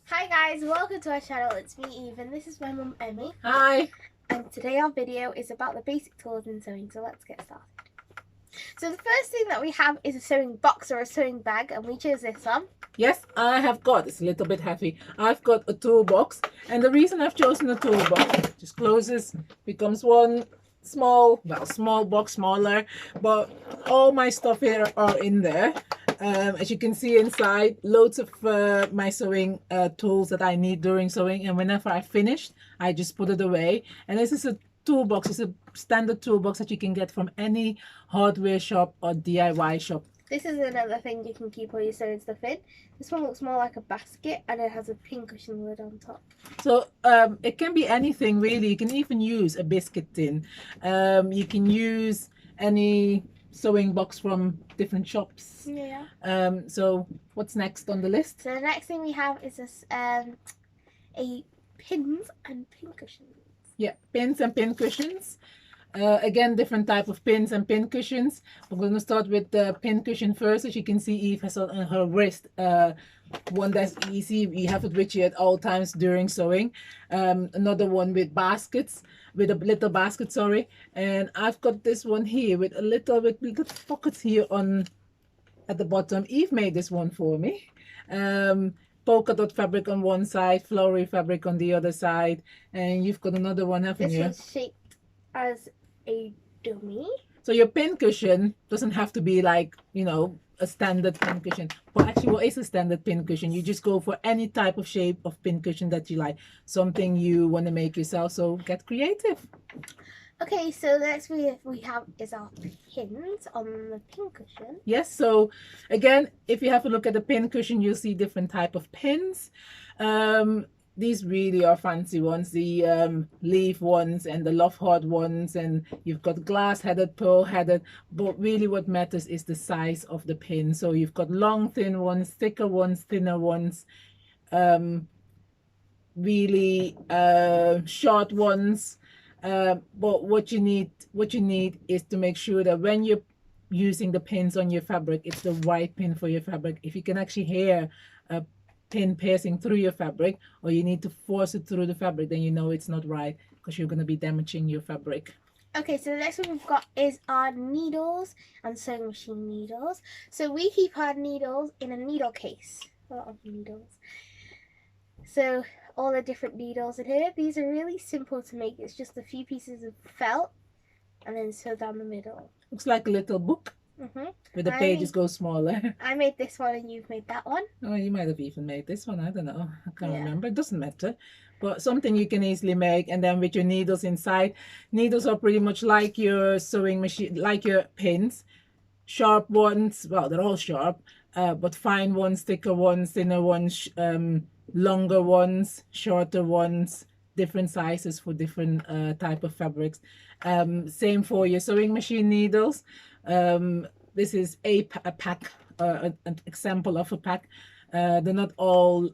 Hi guys, welcome to our channel. It's me Eve and this is my mum Emmy. Hi. And today our video is about the basic tools in sewing, so let's get started. So the first thing that we have is a sewing box or a sewing bag, and we chose this one. Yes, I have got, it's a little bit heavy. I've got a toolbox, and the reason I've chosen a toolbox, just closes, becomes one small box, smaller, but all my stuff here are in there. As you can see inside, loads of my sewing tools that I need during sewing, and whenever I finished, I just put it away. And this is a toolbox. It's a standard toolbox that you can get from any hardware shop or DIY shop. This is another thing you can keep all your sewing stuff in. This one looks more like a basket and it has a pincushion lid on top. So it can be anything really. You can even use a biscuit tin. You can use any sewing box from different shops. Yeah. So what's next on the list? So the next thing we have is this a pins and pincushions. Yeah, pins and pin cushions. Again, different type of pins and pin cushions. We're going to start with the pin cushion first. As you can see, Eve has on her wrist one that's easy. We have it with you at all times during sewing. Another one with baskets, with a little basket, sorry. And I've got this one here with a little pockets here on at the bottom. Eve made this one for me. Polka dot fabric on one side, flowery fabric on the other side, and you've got another one, haven't you? This one's shaped as a dummy. So your pin cushion doesn't have to be like, you know, a standard pin cushion. Well, actually, what is a standard pin cushion? You just go for any type of shape of pin cushion that you like, something you want to make yourself. So get creative. Okay, so the next we have is our pins on the pin cushion. Yes, so again, if you have a look at the pin cushion, you'll see different type of pins. These really are fancy ones, the leaf ones and the love heart ones, and you've got glass headed, pearl headed, but really what matters is the size of the pin. So you've got long, thin ones, thicker ones, thinner ones, really short ones. But what you need is to make sure that when you're using the pins on your fabric, it's the right pin for your fabric. If you can actually hear a pin piercing through your fabric, or you need to force it through the fabric, then you know it's not right, because you're going to be damaging your fabric. Okay, so the next one we've got is our needles and sewing machine needles. So we keep our needles in a needle case. A lot of needles. So all the different needles in here. These are really simple to make. It's just a few pieces of felt and then sew down the middle. Looks like a little book. Where the pages go smaller. I made this one and you've made that one. Oh, you might have even made this one. I don't know. I can't remember. It doesn't matter. But something you can easily make. And then with your needles inside. Needles are pretty much like your sewing machine, like your pins. Sharp ones. Well, they're all sharp. But fine ones, thicker ones, thinner ones, longer ones, shorter ones, different sizes for different type of fabrics. Same for your sewing machine needles. This is a pack, an example of a pack. They're not all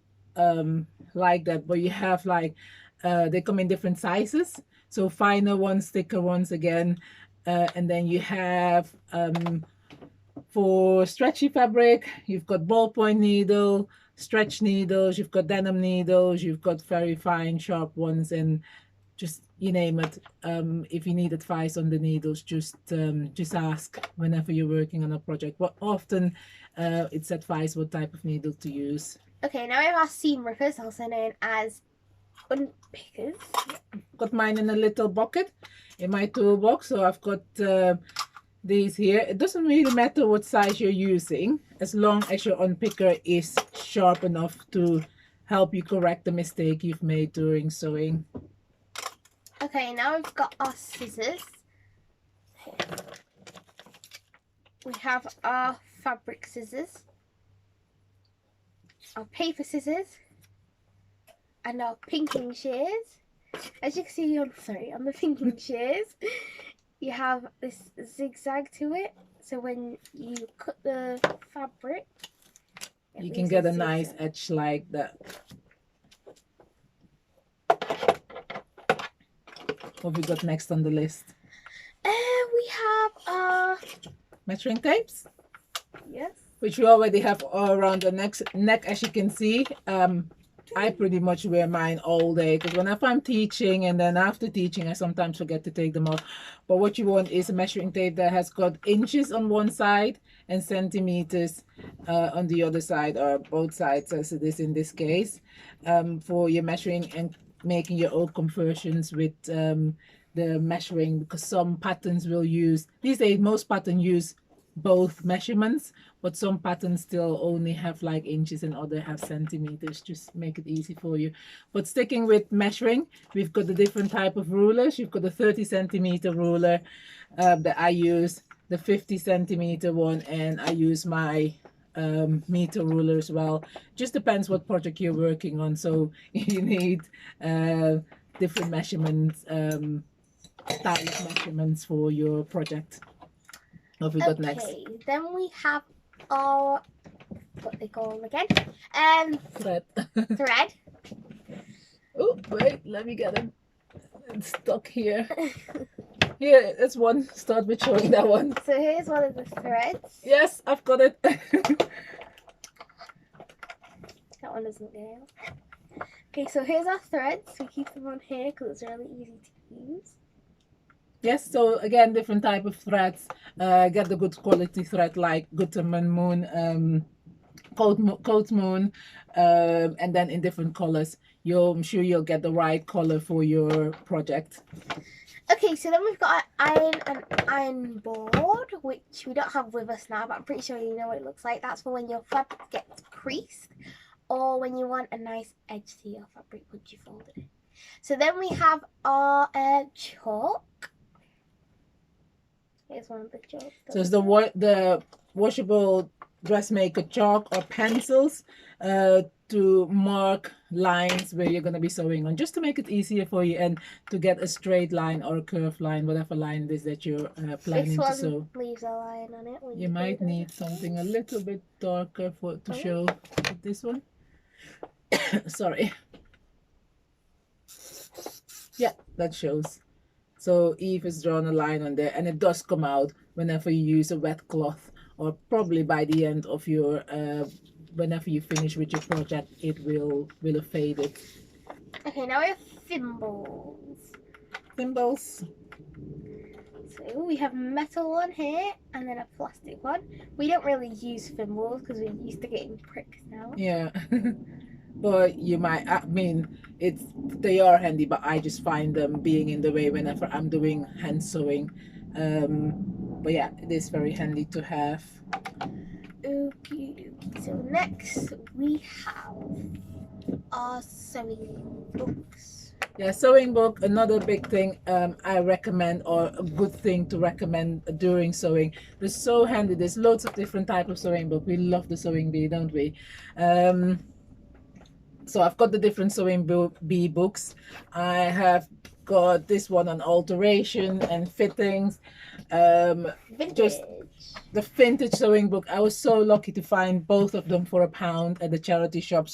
like that, but you have like they come in different sizes, so finer ones, thicker ones again, and then you have for stretchy fabric, you've got ballpoint needle, stretch needles, you've got denim needles, you've got very fine sharp ones, and just you name it. If you need advice on the needles, just ask whenever you're working on a project. But often it's advice what type of needle to use. Okay, now we have our seam rippers, also known as unpickers. Got mine in a little bucket in my toolbox, so I've got these here. It doesn't really matter what size you're using, as long as your unpicker is sharp enough to help you correct the mistake you've made during sewing. Okay, now we've got our scissors. We have our fabric scissors, our paper scissors, and our pinking shears. As you can see on the pinking shears, you have this zigzag to it. So when you cut the fabric, you can get a nice edge like that. What we got next on the list? We have measuring tapes. Yes. Which we already have all around the neck, as you can see. I pretty much wear mine all day, because whenever I'm teaching and then after teaching I sometimes forget to take them off. But what you want is a measuring tape that has got inches on one side and centimeters on the other side, or both sides as it is in this case, for your measuring and making your own conversions with the measuring, because some patterns will use, these days most patterns use both measurements, but some patterns still only have like inches and other have centimeters. Just make it easy for you. But sticking with measuring, we've got the different type of rulers. You've got the 30 centimeter ruler that I use, the 50 centimeter one, and I use my meter ruler as well. Just depends what project you're working on, so you need different measurements, type of measurements for your project. What we got next? Okay, then we have our, what they call them again, Thread. thread. Oh, wait, let me get it. It's stuck here. Here, it's one. Start with showing that one. So here's one of the threads. Yes, I've got it. That one doesn't go. Okay, so here's our threads. We keep them on here because it's really easy to use. Yes, so again, different type of threads. Get the good quality thread like Gutermann Moon, Coat Moon, and then in different colors. I'm sure you'll get the right color for your project. Okay, so then we've got an iron board, which we don't have with us now, but I'm pretty sure you know what it looks like. That's for when your fabric gets creased, or when you want a nice edge to your fabric once you fold it. So then we have our chalk. Here's one of the chalk. So it's the washable dressmaker chalk or pencils to mark lines where you're going to be sewing on, just to make it easier for you and to get a straight line or a curved line, whatever line it is that you're planning to sew. Leaves a line on it. You might need something a little bit darker to show with this one. Sorry. Yeah, that shows. So Eve has drawn a line on there, and it does come out whenever you use a wet cloth, or probably by the end of your whenever you finish with your project, it will have faded. Okay, now we have thimbles. Thimbles. So we have metal one here and then a plastic one. We don't really use thimbles because we're used to getting pricks now. Yeah. But you might, I mean, they are handy, but I just find them being in the way whenever I'm doing hand sewing. But yeah, it is very handy to have. Okay, so next we have our sewing books. Yeah, sewing book, another big thing I recommend, or a good thing to recommend during sewing. They're so handy. There's loads of different types of sewing book. We love the sewing bee, don't we? So I've got the different sewing bee books. I have got this one on alteration and fittings. Just the vintage sewing book. I was so lucky to find both of them for £1 at the charity shop.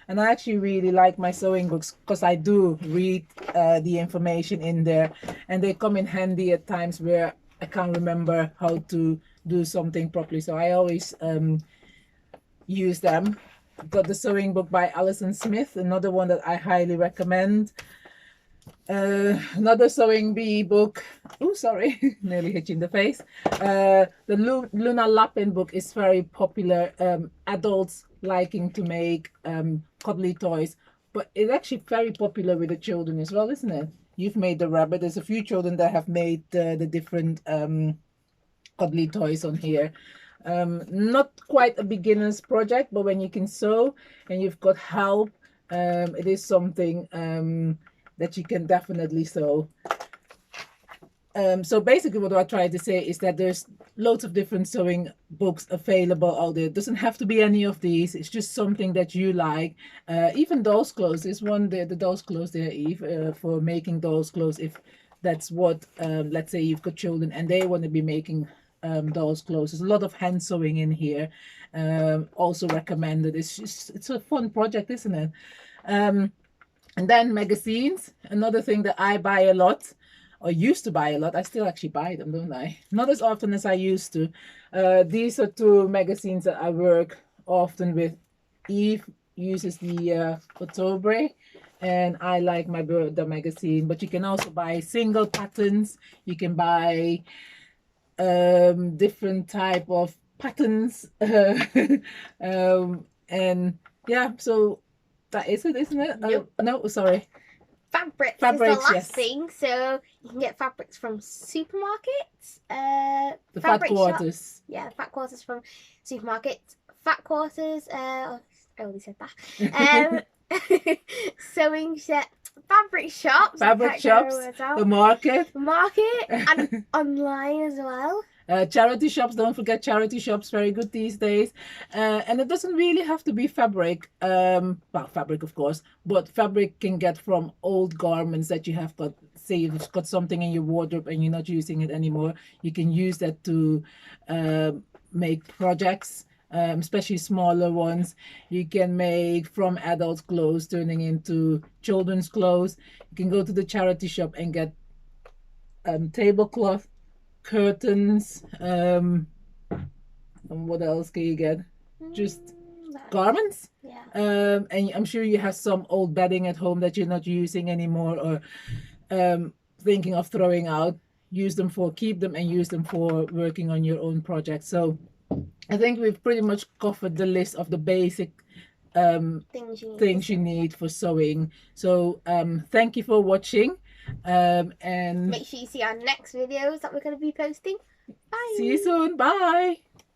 And I actually really like my sewing books because I do read the information in there, and they come in handy at times where I can't remember how to do something properly. So I always use them. Got the sewing book by Alison Smith, another one that I highly recommend. Another sewing bee book. Oh, sorry, nearly hit you in the face. The Luna Lapin book is very popular. Adults liking to make cuddly toys, but it's actually very popular with the children as well, isn't it? You've made the rabbit. There's a few children that have made the different cuddly toys on here. Not quite a beginner's project, but when you can sew and you've got help, it is something that you can definitely sew. So basically what I try to say is that there's loads of different sewing books available out there. It doesn't have to be any of these. It's just something that you like. Even doll's clothes. There's one there, the doll's clothes there, Eve, for making doll's clothes. If that's what, let's say you've got children and they want to be making doll's clothes. There's a lot of hand sewing in here. Also recommended. It's a fun project, isn't it? And then magazines, another thing that I buy a lot, or used to buy a lot. I still actually buy them, don't I? Not as often as I used to. These are two magazines that I work often with. Eve uses the October, and I like my the magazine. But you can also buy single patterns. You can buy different type of patterns, and yeah. So that is it, isn't it? Nope. No, sorry. Fabrics is the Fabrics, last yes. thing. So you can get fabrics from supermarkets. The fat fabric quarters. shops. Yeah, fat quarters from supermarkets. Fat quarters. I already said that. Sewing set. Fabric shops. Fabric shops. The market. And online as well. Charity shops, don't forget charity shops, very good these days. And it doesn't really have to be fabric, well, fabric of course, but fabric can get from old garments that you have got. Say you've got something in your wardrobe and you're not using it anymore, you can use that to make projects, especially smaller ones. You can make from adult clothes turning into children's clothes. You can go to the charity shop and get tablecloth, curtains, and what else can you get? Just garments. Yeah. And I'm sure you have some old bedding at home that you're not using anymore, or thinking of throwing out. Keep them and use them for working on your own projects. So I think we've pretty much covered the list of the basic things you need for sewing. So thank you for watching. And make sure you see our next videos that we're going to be posting. Bye. See you soon. Bye.